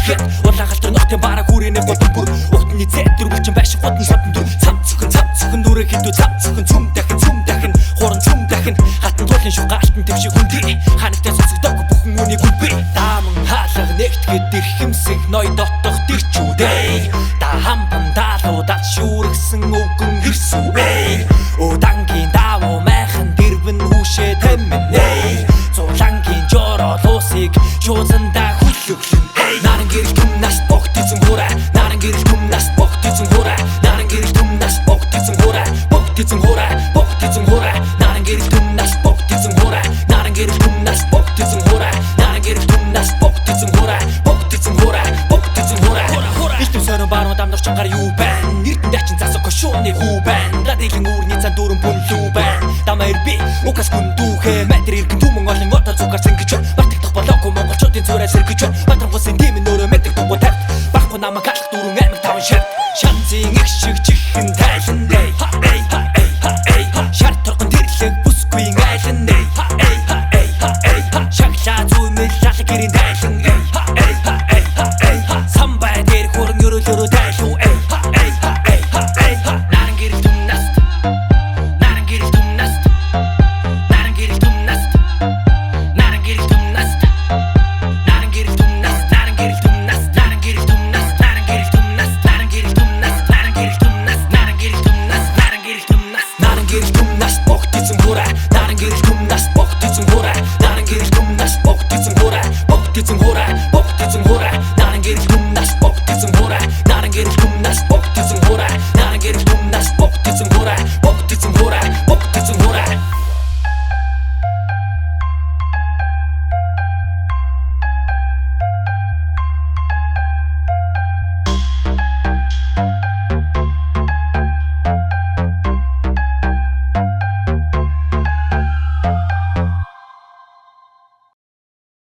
ихэд улаалтар ногтын бараа хүрээний голдон бүр ухтны зэт дөрвөлчин байшин годон садан дүр цам цөхөн нүрэ хитүү цам цөхөн цүм дахин хорон цүм дахин хатан туулын шуга алтан твшиг хүндий ханагтай сонсогдог бүхэн үнийг үлбэ дааман хаалга нэгтгэд ирхэмсэг ной дотох дэрчүүдэй да хамбан даалуудад шүүргсэн өвгөн хэрсүвэй удангийн давуу майхан дэрвэн хүүшээ тэмнэй зулангийн жоролуусыг шуузандаа хүлэглэн наран гэрэл түмнаас богд эзэн хураа наран гэрэл түмнаас богд эзэн хураа наран гэрэл түмнаас богд эзэн хураа богд эзэн хураа богд эзэн хураа наран гэрэл түмнаас богд эзэн хураа наран гэрэл түмнаас богд эзэн хураа наран гэрэл түмнаас богд эзэн хураа богд эзэн хураа богд эзэн хураа ичтэм сөрөн баруун дамнар чангаар юу байна эрдэн дачин засаг кошууны хүү байна ладигийн үүрний цан дөрөн бүнлүү байна дамаар би укас гүндүүхэ матер иргэн түмэн олон отор зүгар сэнгэж батгдах болоогүй монголчуудын зураа сэргэж батрангусын тийм нөрөө мэддэг дугуй тавь бахгүй намайг алах дөрөн аймаг таван шат шанцын их шиг чихэн тайлан эй шар торгон тэрлэг бүсгүй айлан эй шагла зүүмэл лалаг гэрийн тайлан эй самбай дээр хуран өрөөлөөрөө тайлуу эй наран гэрэл түмнаас наран гэрэл түмнаас наран гэрэл түмнаас наран гэрэл түмнаас наран гэрэл түмнаас наран гэрэл түмнаас наран гэрэл түмнаас наран гэрэл түмнаас наран гэрэл түмнаас наран гэрэл түмнаас наран гэрэл түмнаас наран гэрэл түмнаас наран гэрэл түмнаас богд эзэн хураа наран гэрэл түмнаас богд эзэн хураа наран гэрэл түмнаас богд эзэн хураа богд эзэн хураа богд эзэн хураа наран гэрэл түмнаас богд эзэн хураа наран гэрэл түмнаас